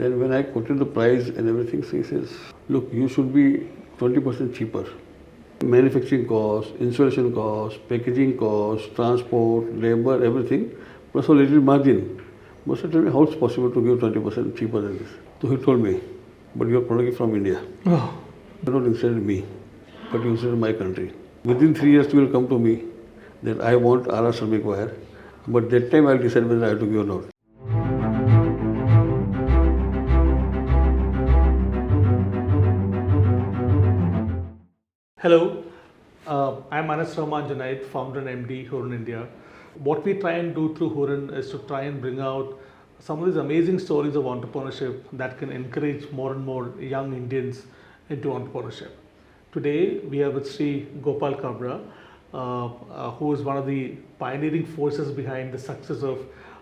Then when I quoted the price and everything, he says, look, you should be 20% cheaper. Manufacturing costs, installation costs, packaging costs, transport, labor, everything, plus a little margin. But he told me, how it's possible to give 20% cheaper than this? So he told me, but your product is from India. Oh. You don't insult me, but you insult my country. Within 3 years, you will come to me that I want RR ceramic wire, but that time I'll decide whether I have to give or not. Hello, I'm Anas Rahman Junaid, founder and MD, Hurun India. What we try and do through Hurun is to try and bring out some of these amazing stories of entrepreneurship that can encourage more and more young Indians into entrepreneurship. Today, we are with Sri Gopal Kabra, who is one of the pioneering forces behind the success of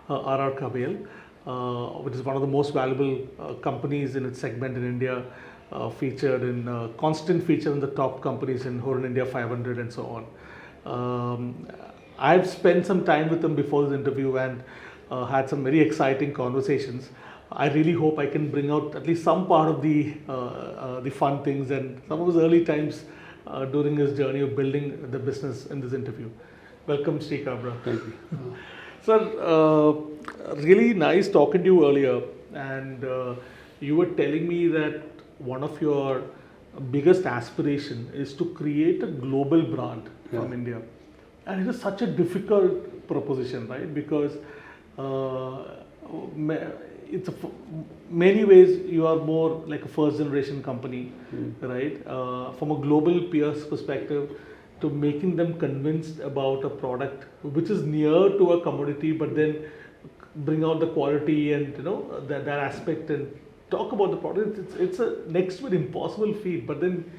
RR Kabel, which is one of the most valuable companies in its segment in India. Featured in constant feature in the top companies in Hurun India 500 and so on. I've spent some time with him before this interview and had some very exciting conversations. I really hope I can bring out at least some part of the fun things and some of his early times during his journey of building the business in this interview. Welcome, Sri Kabra. Thank you. Sir, really nice talking to you earlier, and you were telling me that one of your biggest aspiration is to create a global brand from India, and it is such a difficult proposition, right? Because it's many ways you are more like a first generation company, right? From a global peers perspective, to making them convinced about a product which is near to a commodity, but then bring out the quality and that aspect and talk about the product. It's a next to an impossible feat, but then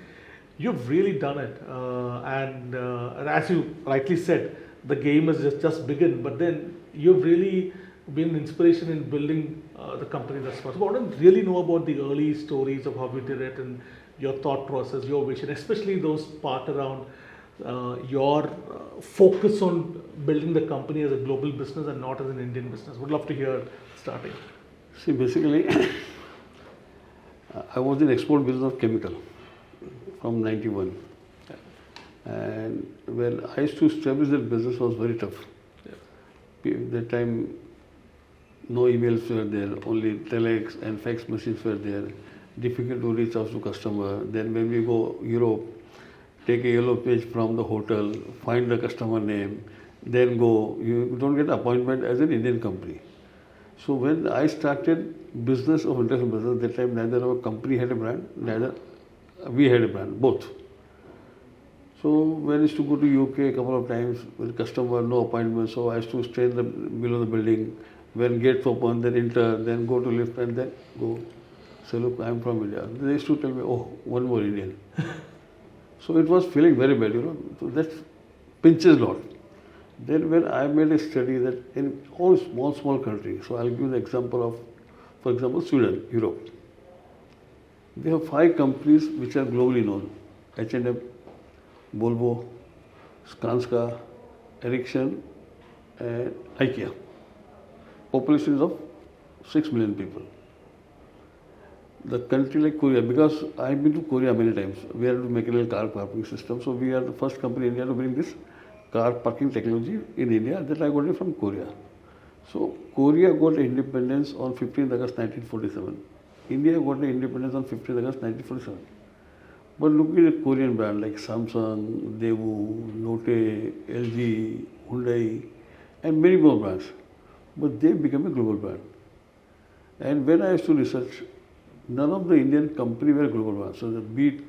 you've really done it. And as you rightly said, the game has just begun, but then you've really been an inspiration in building the company thus far. So I want to really know about the early stories of how you did it and your thought process, your vision, especially those part around your focus on building the company as a global business and not as an Indian business. Would love to hear starting. See, basically, I was in export business of chemical from 91. And when I used to establish that business was very tough. At that time, no emails were there, only telex and fax machines were there. Difficult to reach out to customer. Then when we go Europe, take a yellow page from the hotel, find the customer name, then go. You don't get appointment as an Indian company. So when I started business of international business, that time neither our company had a brand, neither we had a brand, both. So when I used to go to UK a couple of times with customer, no appointment, so I used to stay in the below the building. When gates open, then enter, then go to lift and then go. Say, look, I'm from India. They used to tell me, oh, one more Indian. So it was feeling very bad, So that pinches a lot. Then when I made a study that in all small countries, so I'll give the example of, for example, Sweden, Europe. They have 5 companies which are globally known. H&M, Volvo, Skanska, Ericsson and IKEA. Population is of 6 million people. The country like Korea, because I've been to Korea many times, we are to mechanical car parking system, so we are the first company in India to bring this car parking technology in India that I got it from Korea. So Korea got independence on 15th August 1947. India got the independence on 15th August 1947. But look at the Korean brand like Samsung, Daewoo, Lotte, LG, Hyundai and many more brands. But they became a global brand. And when I used to research, none of the Indian companies were global brands. So the big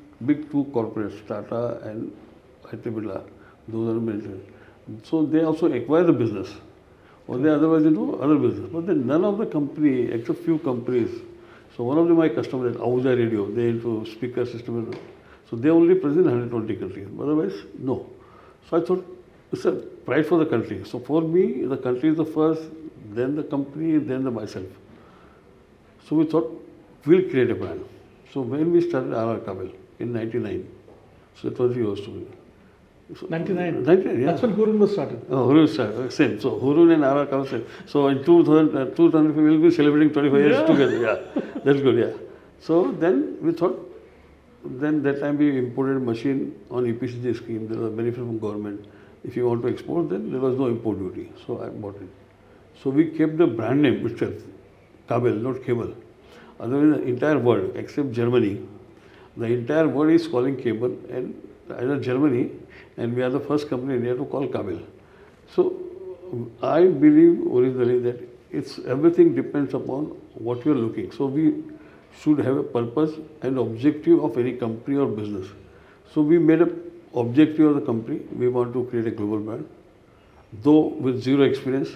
2 corporates, Tata and Birla, those are mentioned. So they also acquire the business, or they otherwise do other business. But then none of the company, except few companies. So one of them my customer is Auza Radio. They into speaker system. So they only present in 120 countries. Otherwise, no. So I thought it's a pride for the country. So for me, the country is the first, then the company, then the myself. So we thought we'll create a brand. So when we started RR Kabel in 99, so it was yours to me. So 99? 99, yeah. That's when Hurun was started. Oh, Hurun started, same. So Hurun and RR Kabel same. So in 2005 we'll be celebrating 25 years together, yeah. That's good, yeah. So then we thought, then that time we imported machine on EPCG scheme. There was a benefit from government. If you want to export, then there was no import duty. So I bought it. So we kept the brand name itself, Kabel, not Kabel. Otherwise, the entire world, except Germany, the entire world is calling Kabel, and either Germany, and we are the first company in India to call Kabel. So I believe originally that it's everything depends upon what you are looking. So we should have a purpose and objective of any company or business. So we made a objective of the company. We want to create a global brand, though with zero experience.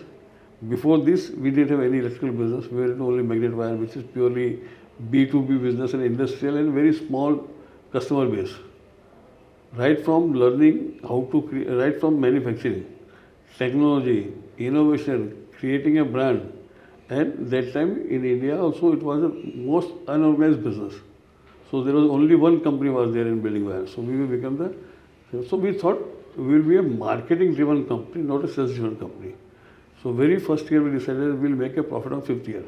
Before this, we didn't have any electrical business. We were only magnet wire, which is purely B2B business and industrial and very small customer base. Right from learning how to create, right from manufacturing, technology, innovation, creating a brand. And that time in India also it was the most unorganized business. So there was only one company was there in building wire. So we will become the, so we thought we will be a marketing driven company, not a sales driven company. So very first year we decided we'll make a profit on fifth year.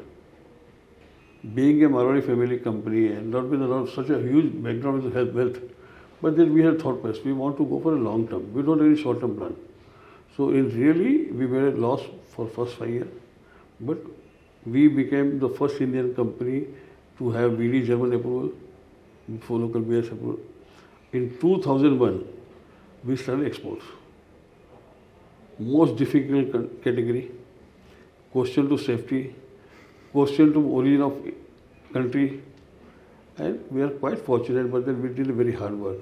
Being a Marwari family company and not with such a huge background with wealth, but then we had thought first, we want to go for a long term. We don't have any short term plan. So in really we made a loss for first 5 years, but we became the first Indian company to have VD German approval, for local BS approval. In 2001, we started exports. Most difficult category, question to safety, question to origin of country, and we are quite fortunate, but then we did very hard work.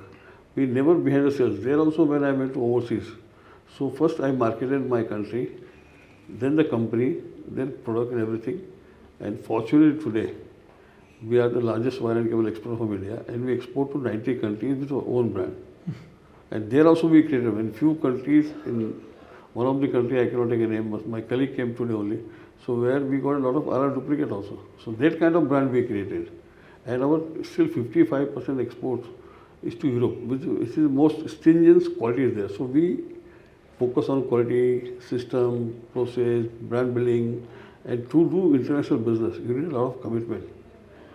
We never behind the sales. There also when I went to overseas. So first I marketed my country, then the company, then product and everything. And fortunately today, we are the largest wire and cable exporter from India, and we export to 90 countries with our own brand. And there also we created, in few countries, in one of the country, I cannot take a name, but my colleague came today only. So where we got a lot of RR duplicate also. So that kind of brand we created. And our still 55% exports is to Europe, which is the most stringent quality is there. So we focus on quality, system, process, brand building, and to do international business, you need a lot of commitment,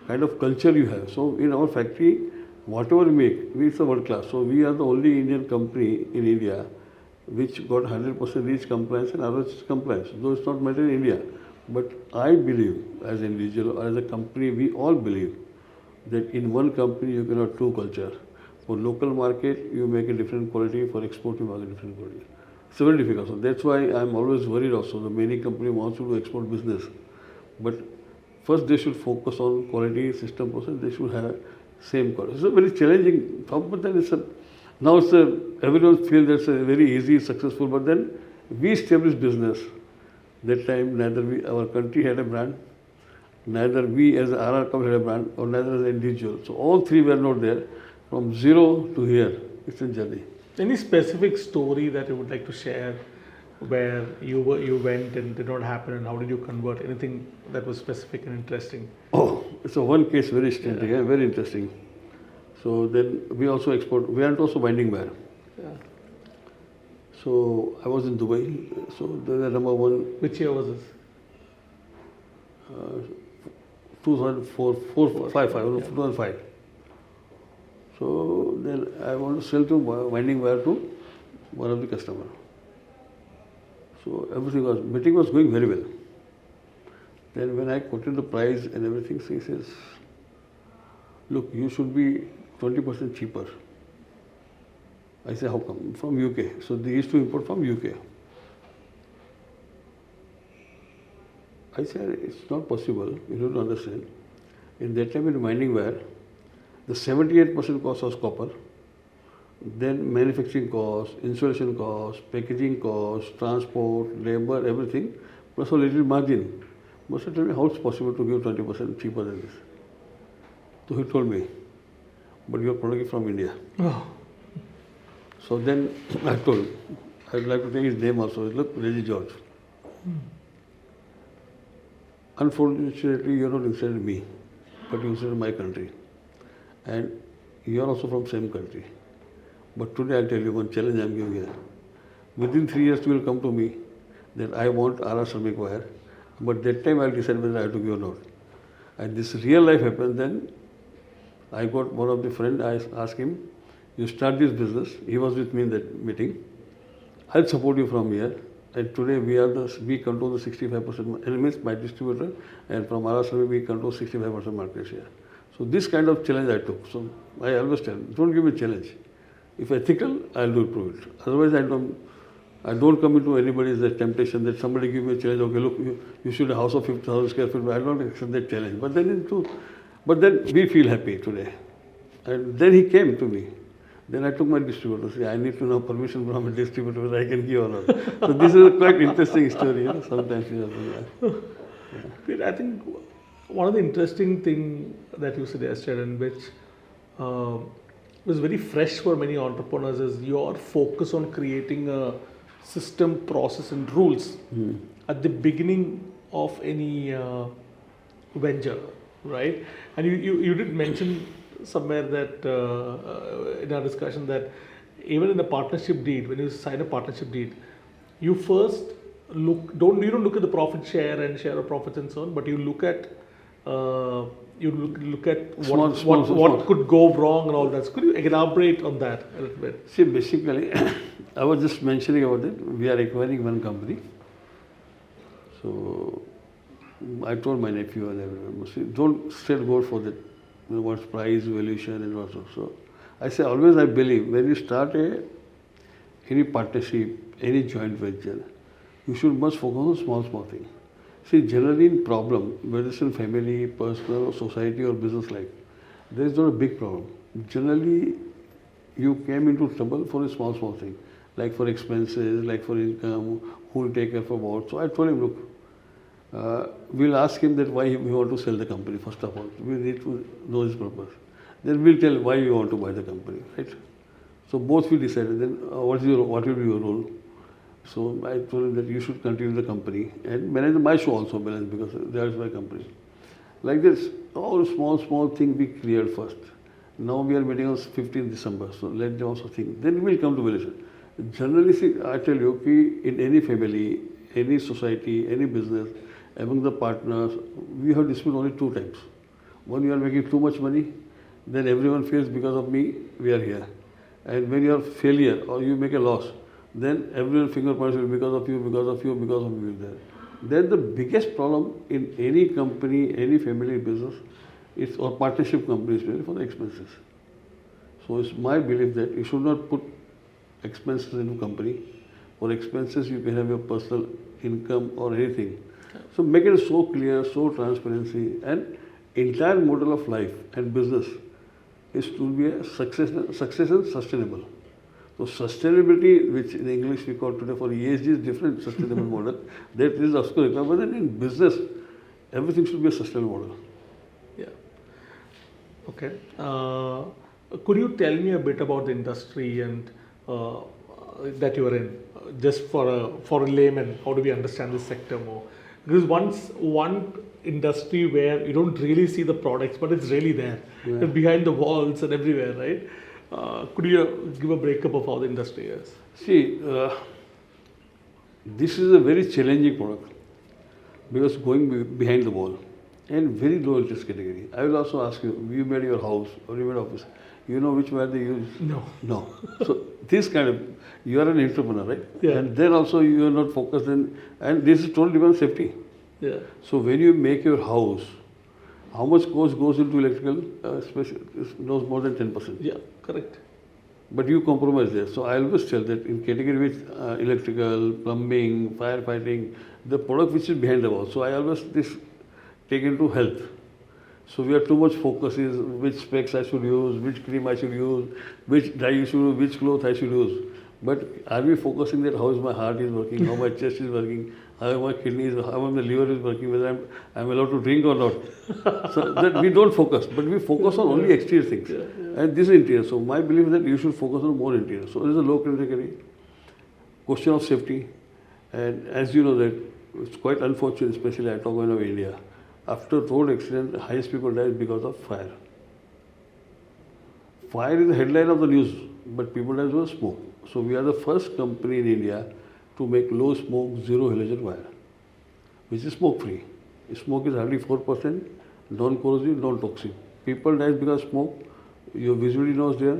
kind of culture you have. So in our factory, whatever we make, it's a world class. So we are the only Indian company in India which got 100% REACH compliance and ROH compliance, though it's not matter in India. But I believe, as an individual or as a company, we all believe that in one company you cannot do culture. For local market, you make a different quality. For export, you make a different quality. It's very difficult. So that's why I'm always worried also. The many company wants to do export business. But first they should focus on quality, system process. They should have same quality. It's a very challenging job, but then now everyone feels that's a very easy, successful. But then we established business. That time neither our country had a brand, neither we as RR Company had a brand, or neither as an individual. So all three were not there. From zero to here, it's a journey. Any specific story that you would like to share where you went and did not happen, and how did you convert? Anything that was specific and interesting? Oh, so one case very interesting, yeah. Very interesting. So then we also export. We are also binding wire. Yeah. So I was in Dubai. So the number one. Which year was this? 2005. So then I want to sell to winding wire to one of the customer. So meeting was going very well. Then when I quoted the price and everything, he says, look, you should be 20% cheaper. I say, how come? From UK. So they used to import from UK. I said, it's not possible. You don't understand. In that time in winding wire, the 78% cost was copper. Then manufacturing cost, installation cost, packaging cost, transport, labor, everything, plus a little margin. But tell me how it's possible to give 20% cheaper than this. So he told me, but your product is from India. Oh. So then I told him, I'd like to take his name also. Look, Reggie George. Unfortunately, you're not insulted me, but you insulted my country. And you're also from same country. But today I'll tell you one challenge I'm giving here. Within 3 years you will come to me that I want RR ceramic wire, but that time I'll decide whether I have to give or not. and this real life happened, then I got one of the friend, I asked him, you start this business. He was with me in that meeting. I'll support you from here. And today we control the 65%, means my distributor, and from our survey we control 65% market share. So this kind of challenge I took. So I always tell, don't give me a challenge. If ethical, I'll do prove it. Otherwise, I don't come into anybody's temptation that somebody give me a challenge. Okay, look, you should have a house of 50,000 square feet. I don't accept that challenge. But then we feel happy today. And then he came to me. Then I took my distributor. Say, I need to know permission from a distributor whether I can give or not. So this is a quite interesting story. Sometimes we have. Great. I think one of the interesting thing that you suggested, and which was very fresh for many entrepreneurs, is your focus on creating a system, process, and rules at the beginning of any venture, right? And you did mention somewhere that in our discussion that even in the partnership deed, when you sign a partnership deed, you first you don't look at the profit share and share of profits and so on, but you look at what could go wrong and all that. So could you elaborate on that a little bit? See, basically, I was just mentioning about it. We are acquiring one company. So I told my nephew and everyone, see, don't straight go for that. What's price, valuation, and also. So I say always I believe when you start any partnership, any joint venture, you should must focus on small things. See, generally in problem, whether it's in family, personal, or society, or business life, there is not a big problem. Generally, you came into trouble for a small thing, like for expenses, like for income, who will take care for what. So I told him, look, we'll ask him that why we want to sell the company, first of all. We need to know his purpose. Then we'll tell why we want to buy the company, right? So both we decided then what will be your role. So I told him that you should continue the company and manage my show also balance because that is my company. Like this, all small thing we cleared first. Now we are meeting on 15th December, so let them also think. Then we'll come to valuation. Generally, see, I tell you, in any family, any society, any business, among the partners, we have dispute only 2 times. One, you are making too much money, then everyone feels because of me, we are here. And when you are failure or you make a loss, then everyone finger points because of you, because of you, because of you there. Then the biggest problem in any company, any family business, or partnership companies for the expenses. So it's my belief that you should not put expenses into company. For expenses, you can have your personal income or anything. So make it so clear, so transparency, and entire model of life and business is to be a success and sustainable. So sustainability, which in English we call today for ESG, is different sustainable model. That is of course, but then in business, everything should be a sustainable model. Yeah. Okay. Could you tell me a bit about the industry and that you are in, just for a layman? How do we understand this sector more? Because one industry where you don't really see the products, but it's really there, behind the walls and everywhere, right? Could you give a breakup of how the industry is? See, this is a very challenging product because going behind the wall and very low interest category. I will also ask you, you made your house or you made office, you know which wire they use? No. So this kind of, you are an entrepreneur, right? Yeah. And then also you are not focused and this is totally about safety. Yeah. So when you make your house, how much cost goes into electrical? Especially, knows more than 10%. Yeah, correct. But you compromise there. So I always tell that in category with electrical, plumbing, firefighting, the product which is behind the wall. So I always take into health. So we are too much focus is which specs I should use, which cream I should use, which dye I should use, which cloth I should use. But are we focusing that how is my heart is working, how my chest is working, how my kidneys, how my liver is working, whether I'm allowed to drink or not. So that we don't focus, but we focus on only exterior things. And this is interior. So my belief is that you should focus on more interior. So there is a low category, question of safety. And as you know that it's quite unfortunate, especially I talk about India. After road accident, the highest people die because of fire. Fire is the headline of the news, but people die because of smoke. So we are the first company in India to make low smoke, zero halogen wire, which is smoke free. Smoke is hardly 4%, non-corrosive, non-toxic. People die because smoke, your visibility nose there,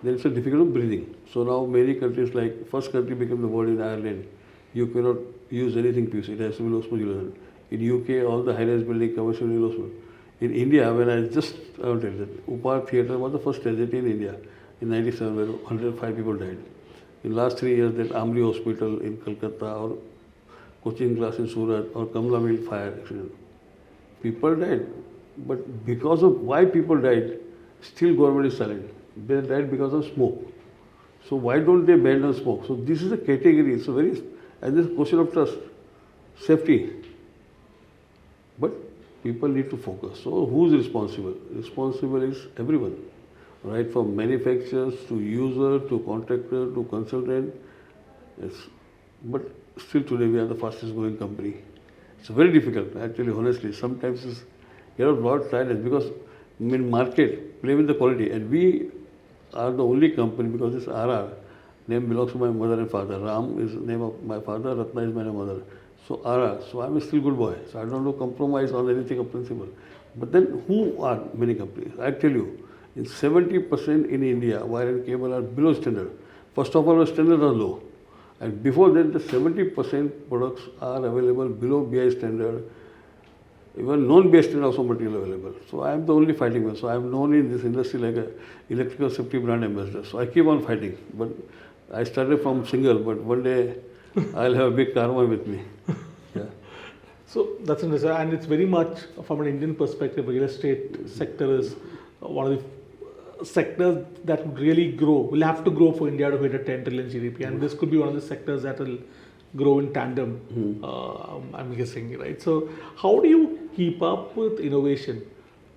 then it's a difficult breathing. So now many countries, like first country became the world in Ireland, you cannot use anything to use, it has to be low smoke element. In UK, all the high-rise building, commercial low smoke. In India, when I will tell that, Upar Theatre was the first tragedy in India in 97 where 105 people died. In last 3 years, that Amri Hospital in Calcutta or coaching class in Surat or Kamla Mill fire accident. People died. But because of why people died, still government is silent. They died because of smoke. So why don't they ban on smoke? So this is a category. It's a very, and this question of trust, safety. But people need to focus. So who's responsible? Responsible is everyone, right from manufacturers to user to contractor to consultant. Yes. But still today we are the fastest growing company. It's very difficult, I tell you honestly. Sometimes it's get a lot of silence because in market, play with the quality. And we are the only company because this RR name belongs to my mother and father. Ram is the name of my father, Ratna is my mother. So RR, so I'm still good boy. So I don't want to compromise on anything of principle. But then who are many companies? I tell you, in 70% in India, wire and cable are below standard. First of all, the standards are low. And before that, the 70% products are available below BI standard. Even non-BI standard also material available. So I am the only fighting man. So I am known in this industry like a electrical safety brand ambassador. So I keep on fighting. But I started from single, but one day I'll have a big karma with me. Yeah. So that's interesting, and it's very much from an Indian perspective. Real estate sector is one of the sectors that would really grow. Will have to grow for India to hit a 10 trillion GDP, and this could be one of the sectors that will grow in tandem. I'm guessing, right? So how do you keep up with innovation,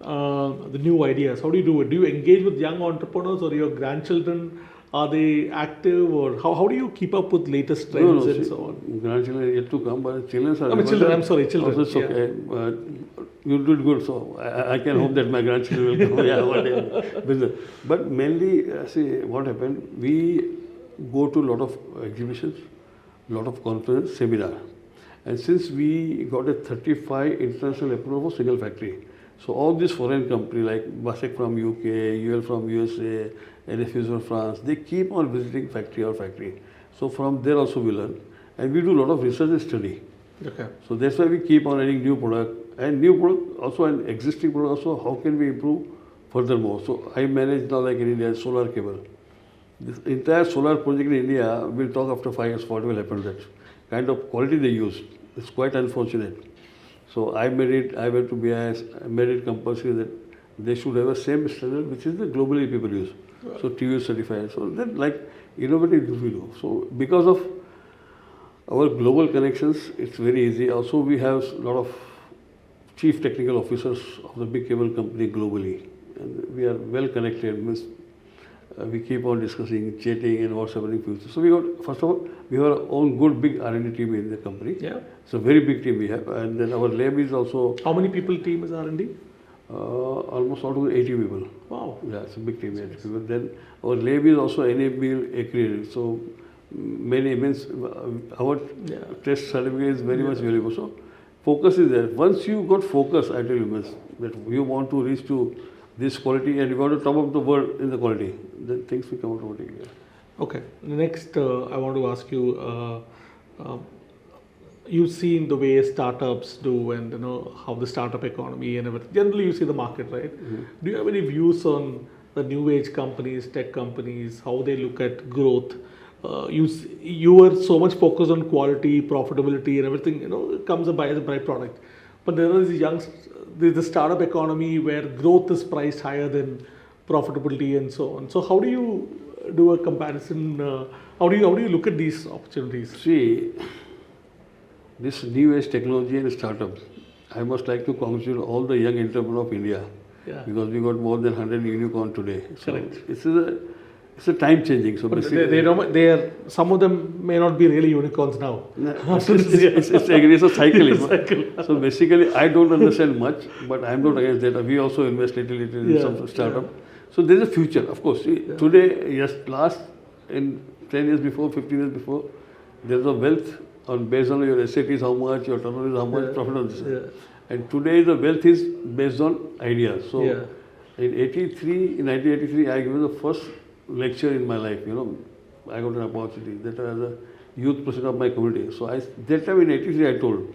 the new ideas? How do you do it? Do you engage with young entrepreneurs or your grandchildren? Are they active, or how do you keep up with latest trends and so on? Grandchildren are yet to come, but children are. Children. I'm sorry, children. Also, it's okay. You did good, so I can hope that my grandchildren will come. Yeah, one day. Business. But mainly, see what happened. We go to a lot of exhibitions, a lot of conference, seminar, and since we got a 35 international approval for single factory, so all these foreign companies like Basek from UK, UL from USA, NFUs from France, they keep on visiting factory. So from there also we learn. And we do a lot of research and study. Okay. So that's why we keep on adding new product. And new product also and existing product also, how can we improve furthermore? So I manage now like in India, solar cable. This entire solar project in India, we'll talk after 5 years what will happen to that. Kind of quality they use. It's quite unfortunate. So I made it, I went to BIS, I made it compulsory that they should have a same standard which is the globally people use. So TU certified. So that like innovative we do. So because of our global connections, it's very easy. Also we have a lot of chief technical officers of the big cable company globally. And we are well connected. Means, we keep on discussing, chatting and what's happening in future. So we got, first of all, we have our own good big R&D team in the company. Yeah. It's a very big team we have. And then our lab is also... How many people team is R&D? Almost altogether 80 people. Wow. Yeah, it's a big team, 80 people. Then our lab is also NABL accredited. So many means our test certificate is very much valuable. So focus is there. Once you got focus, I tell you, means that you want to reach to this quality and you want to top up the world in the quality, then things will come automatically. Yeah. Okay. Next, I want to ask you. You've seen the way startups do, and you know how the startup economy and everything. Generally, you see the market, right? Mm-hmm. Do you have any views on the new age companies, tech companies, how they look at growth? You were so much focused on quality, profitability, and everything. You know, it comes by as a byproduct. But there is the startup economy where growth is priced higher than profitability and so on. So how do you do a comparison? How do you look at these opportunities? See, this new age technology and startup, I must like to congratulate all the young entrepreneurs of India. Yeah. Because we got more than 100 unicorn today. So correct. It's a time changing. So but they are some of them may not be really unicorns now. It's a cycle. So basically, I don't understand much, but I'm not against that. We also invest little in some startup. Yeah. So there's a future, of course. See, today, yes, last in 10 years before, 15 years before, there's a wealth on based on your asset is how much, your turnover is how much, profit on this. Yeah. And today the wealth is based on ideas. So Yeah. in 1983, I gave the first lecture in my life. I got an opportunity that as a youth president of my community. So that time in 83, I told,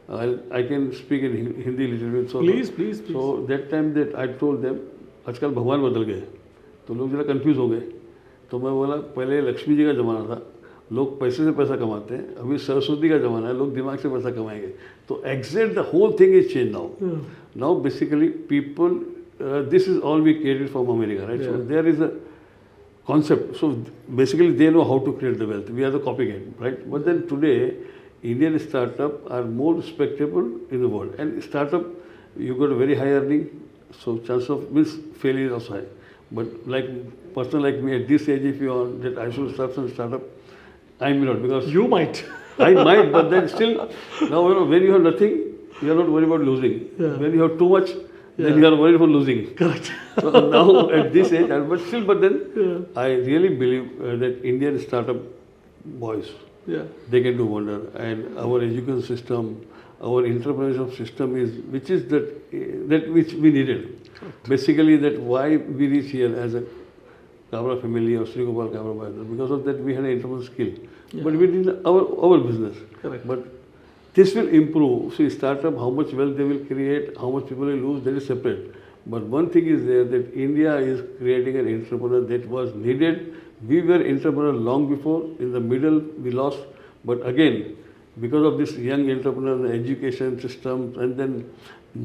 I can speak in Hindi little bit. So Please. So that time that I told them, आजकल भगवान बदल गए, तो लोग जरा confuse हो गए. तो मैं बोला पहले लक्ष्मी जी का ज़माना था, लोग पैसे से पैसा कमाते हैं, अभी सरस्वती का ज़माना है, लोग दिमाग से पैसा कमाएंगे. तो exact the whole thing is change now. Now basically people, this is all we created from America, right? So there is a concept. So basically they know how to create the wealth. We are the copycat, right? But then today, Indian startup are more respectable in the world. And startup, you got a very high earning, so chance of failure is also high. But like person like me at this age, if you are that I should start some startup, I may not, because You might. I might, but then still, now when you have nothing, you are not worried about losing. Yeah. When you have too much, then you are worried for losing. Correct. So now at this age, but then I really believe that Indian startup boys, they can do wonder. And our education system, our entrepreneurship system which we needed. Basically, that why we reach here as a Kabra family or Sri Gopal Kabra, because of that we had an entrepreneurial skill. But we did our business. Correct. But this will improve. See, startup, how much wealth they will create, how much people will lose, that is separate. But one thing is there, that India is creating an entrepreneur that was needed. We were entrepreneur long before. In the middle, we lost. But again, because of this young entrepreneur, the education system, and then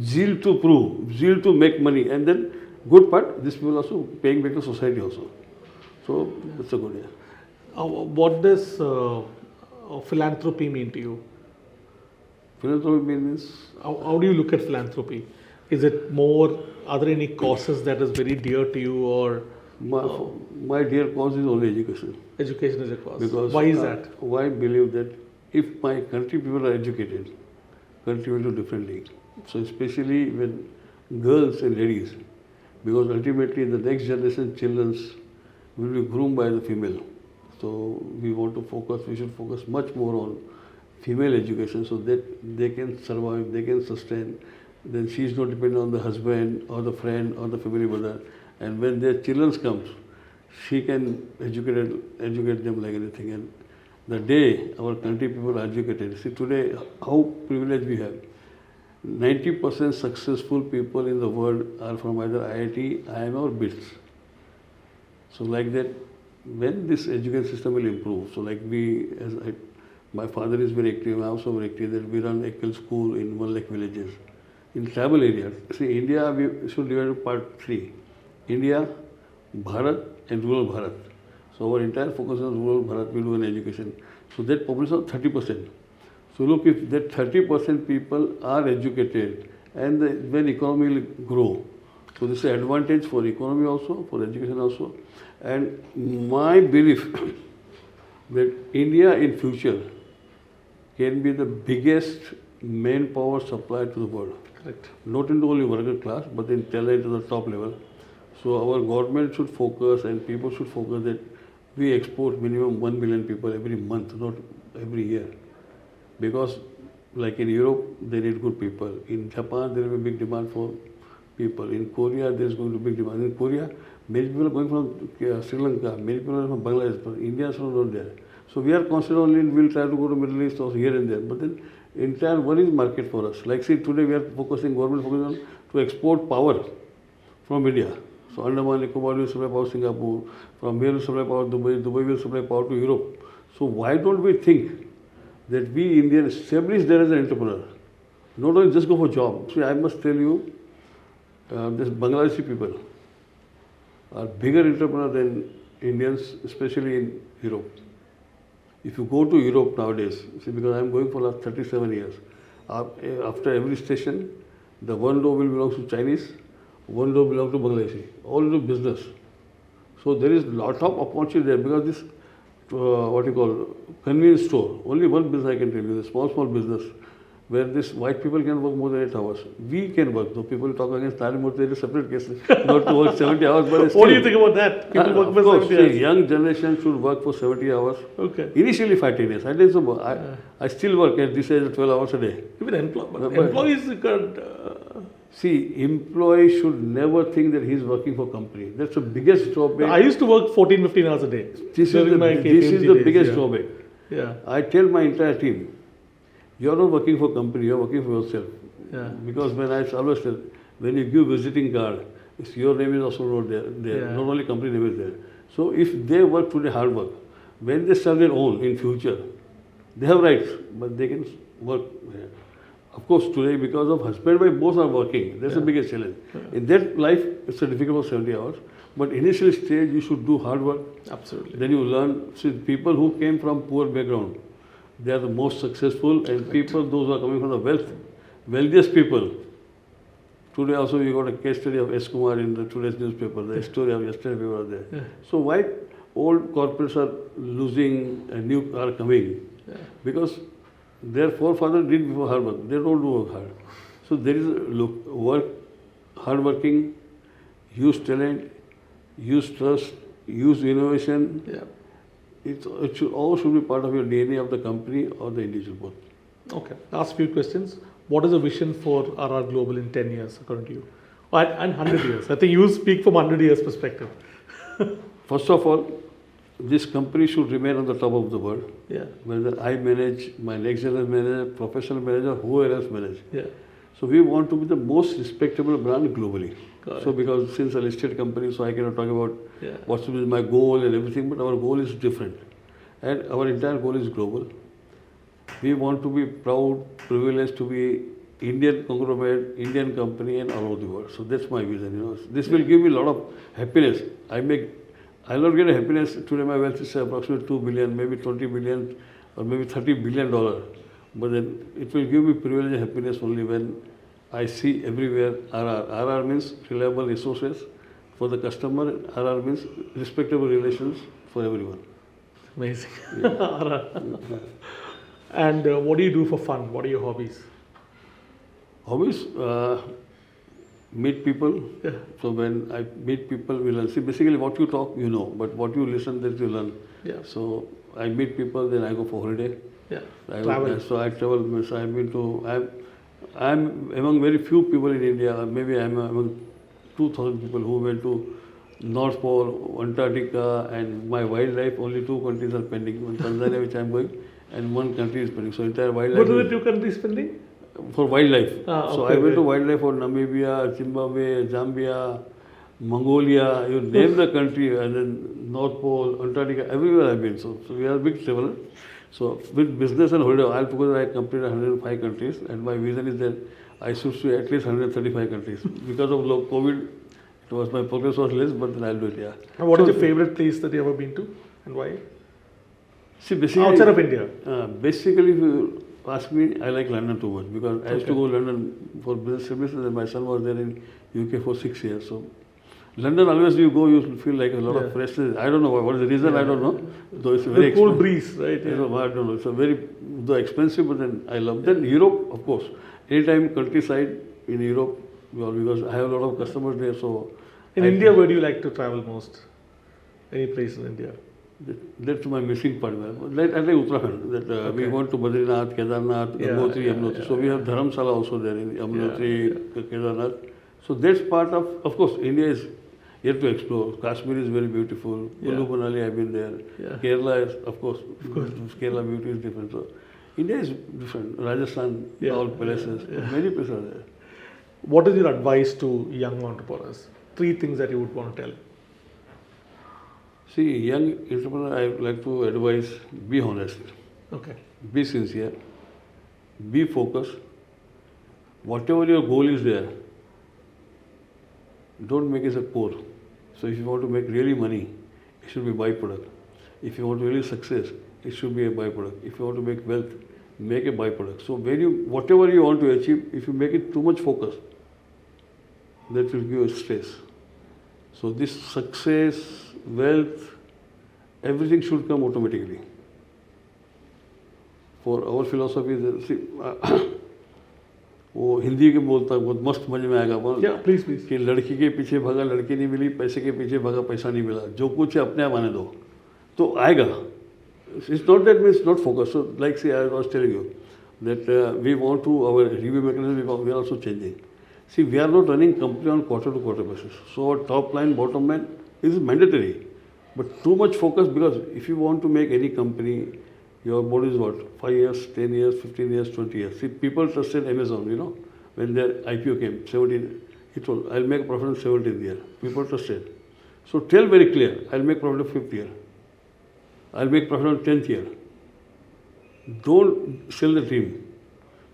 zeal to prove, zeal to make money, and then good part, this people also paying back to society also. So that's a good idea. What does philanthropy mean to you? Philanthropy means, How do you look at philanthropy? Is it more, are there any causes that is very dear to you, or my dear cause is only education. education is a cause? Because Why is that? Why I believe that if my country people are educated, country will do differently. So especially when girls and ladies, because ultimately the next generation children will be groomed by the female. So we should focus much more on female education so that they can survive, they can sustain. Then she is not dependent on the husband or the friend or the family brother. And when their children comes, she can educate them like anything. And the day our country people are educated, see today how privileged we have. 90% successful people in the world are from either IIT, IIM or BITS. So like that, when this education system will improve, so like my father is very active, I am also very active, that we run a school in 1 lakh villages. In tribal areas, see India, we should divide into part 3. India, Bharat and rural Bharat. So our entire focus is on rural Bharat, we do an education. So that population is 30%. So look, if that 30% people are educated and when economy will grow, so this is an advantage for economy also, for education also. And my belief that India in future can be the biggest manpower supplier to the world. Correct. Not in only worker class, but in talent to the top level. So our government should focus and people should focus that we export minimum 1 million people every month, not every year. Because like in Europe, they need good people. In Japan, there will be big demand for people. In Korea, there is going to be big demand. In Korea, many people are going from Sri Lanka, many people are from Bangladesh, but Indians are not there. So we are constantly, we'll try to go to Middle East also here and there. But then entire world is market for us. Like say today we are government focusing on to export power from India. So Andaman Nicobar will supply power to Singapore, from here will supply power to Dubai, Dubai will supply power to Europe. So why don't we think that we Indians establish there as an entrepreneur? Not only just go for job. See, I must tell you, this Bangladeshi people are bigger entrepreneurs than Indians, especially in Europe. If you go to Europe nowadays, see, because I am going for last 37 years, after every station, the one door will belong to Chinese, one door belong to Bangladeshi. All do business. So there is lot of opportunity there because this, what you call, convenience store, only one business I can tell you, the small business. where this white people can work more than 8 hours. We can work. Though people talk against Narimurthy, there is a separate case, not to work 70 hours, but still. What do you think about that? People work Of for course, 70 hours. see, young generation should work for 70 hours. Okay. Initially 15 years. I did some work. I still work at this age 12 hours a day. Even employees got. See, employee should never think that he is working for company. That's the biggest drawback. I used to work 14, 15 hours a day. This is during the, my this is KPMG the days, biggest yeah. drawback. Yeah. I tell my entire team, you are not working for company, you are working for yourself. Yeah. Because when I always tell, when you give visiting card, your name is also not there. Yeah. Not only company name is there. So if they work today hard work, when they start their own in future, they have rights, but they can work. Of course, today because of husband and wife both are working, that's the biggest challenge. In that life, it's a difficult for 70 hours. But initial stage, you should do hard work. Absolutely. Then you learn. See, people who came from poor background, they are the most successful, and people, those who are coming from the wealthiest people. Today also we got a case study of S. Kumar in today's newspaper, the story of yesterday we were there. Yeah. So why old corporates are losing and new are coming? Yeah. Because their forefathers did before hard work. They don't do work hard. So there is hard working, use talent, use trust, use innovation. Yeah. It should all should be part of your DNA of the company or the individual both. Okay. Last few questions. What is the vision for RR Global in 10 years, according to you? And 100 years. I think you speak from 100 years perspective. First of all, this company should remain on the top of the world. Yeah. Whether I manage, my next generation manager, professional manager, whoever else manage. Yeah. So we want to be the most respectable brand globally. Got So it. because since a listed company, so I cannot talk about Yeah. what's my goal and everything, but our goal is different. And our entire goal is global. We want to be proud, privileged to be Indian conglomerate, Indian company and all over the world. So that's my vision, This will give me a lot of happiness. I'll not get a happiness. Today my wealth is approximately 2 billion, maybe 20 billion or maybe $30 billion. But then it will give me privilege and happiness only when I see everywhere RR. RR means reliable resources for the customer. RR means respectable relations for everyone. Amazing. And what do you do for fun? What are your hobbies? Hobbies, meet people. Yeah. So when I meet people, we learn. See, basically what you talk, you know, but what you listen, that you learn. Yeah. So I meet people, then I go for holiday. Yeah. So I travel. So I've been to. I'm among very few people in India. Maybe I'm among 2,000 people who went to North Pole, Antarctica, and my wildlife. Only 2 countries are pending. One Tanzania, which I'm going, and 1 country is pending. So entire wildlife. What are the 2 countries spending? For wildlife. So Okay, I went to okay. wildlife for Namibia, Zimbabwe, Zambia, Mongolia. You name the country, and then North Pole, Antarctica. Everywhere I've been. So we are a big traveler. So with business and holiday, altogether I completed 105 countries, and my vision is that I should see at least 135 countries. Because of COVID, my progress was less, but then I'll do it. Yeah. And what is your favorite place that you ever been to, and why? See, basically, Outside of India. Basically, if you ask me, I like London too much because I used to go to London for business services, and my son was there in UK for 6 years. So London, always you go, you feel like a lot of freshness. I don't know what is the reason. I don't know. Though it's very The cool expensive. breeze, right? I don't know. It's a very though expensive, but then I love. Then Europe, of course. Anytime countryside in Europe, well, because I have a lot of customers there. So In India, where do you like to travel most? Any place in India? That's my missing part. Like I like Uttarakhand. That we went to Badrinath, Kedarnath, Gangotri, Yamunotri. So we have Dharamsala also there in Yamunotri, Kedarnath. So that's part of course, India is yet to explore. Kashmir is very beautiful. Kullu Manali, I've been there. Yeah. Kerala is, of course, Kerala beauty is different. So India is different. Rajasthan, all places. Many places are there. What is your advice to young entrepreneurs? 3 things that you would want to tell. See, young entrepreneur, I would like to advise, be honest, Okay. be sincere, be focused. Whatever your goal is there, don't make it a core. So if you want to make really money, it should be byproduct. If you want really success, it should be a byproduct. If you want to make wealth, make a byproduct. So whatever you want to achieve, if you make it too much focus, that will give you stress. So this success, wealth, everything should come automatically. For our philosophy, वो हिंदी के बोलता है, बहुत मस्त समझ में आएगा अपन। Yeah, please, please. कि लड़की के पीछे भागा लड़की नहीं मिली, पैसे के पीछे भागा पैसा नहीं मिला, जो कुछ है अपने आप आने दो तो आएगा। It's not that means not focus. So like see I was telling you that we want to, our review mechanism we are also changing. See, we are not running company on quarter to quarter basis. So our top line, bottom line is mandatory. But too much focus, because if you want to make any company, your board is what? 5 years, 10 years, 15 years, 20 years. See, people trusted Amazon, you know, when their IPO came, 17, he told, I'll make profit in 17th year. People trusted. So tell very clear, I'll make profit in 5th year. I'll make profit on 10th year. Don't sell the dream,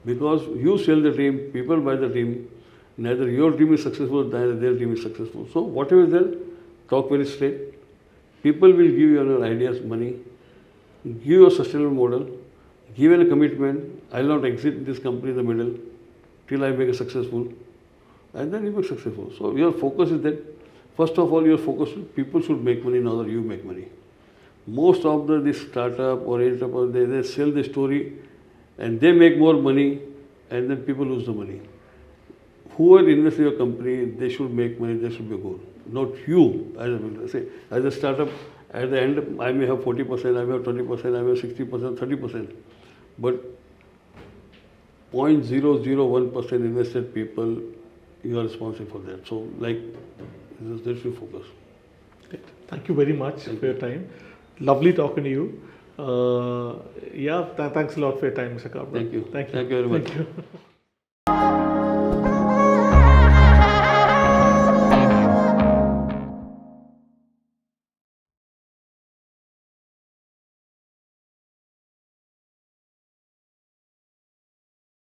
because you sell the dream, people buy the dream, neither your dream is successful, neither their dream is successful. So whatever is there, talk very straight. People will give you your ideas, money, give you a sustainable model, give you a commitment, I will not exit this company in the middle till I make it successful, and then you make successful. So your focus is that, first of all, your focus, people should make money, not that you make money. Most of this startup or entrepreneur, they sell the story and they make more money, and then people lose the money. Whoever invests in your company, they should make money, they should be good. Not you as a startup. At the end, I may have 40%, I may have 20%, I may have 60%, 30%. But 0.001% invested people, you are responsible for that. So, like, that's your focus. Thank you very much for your time. Lovely talking to you. Thanks a lot for your time, Mr. Kabel. Thank you. Thank you. Thank you very much. Thank you.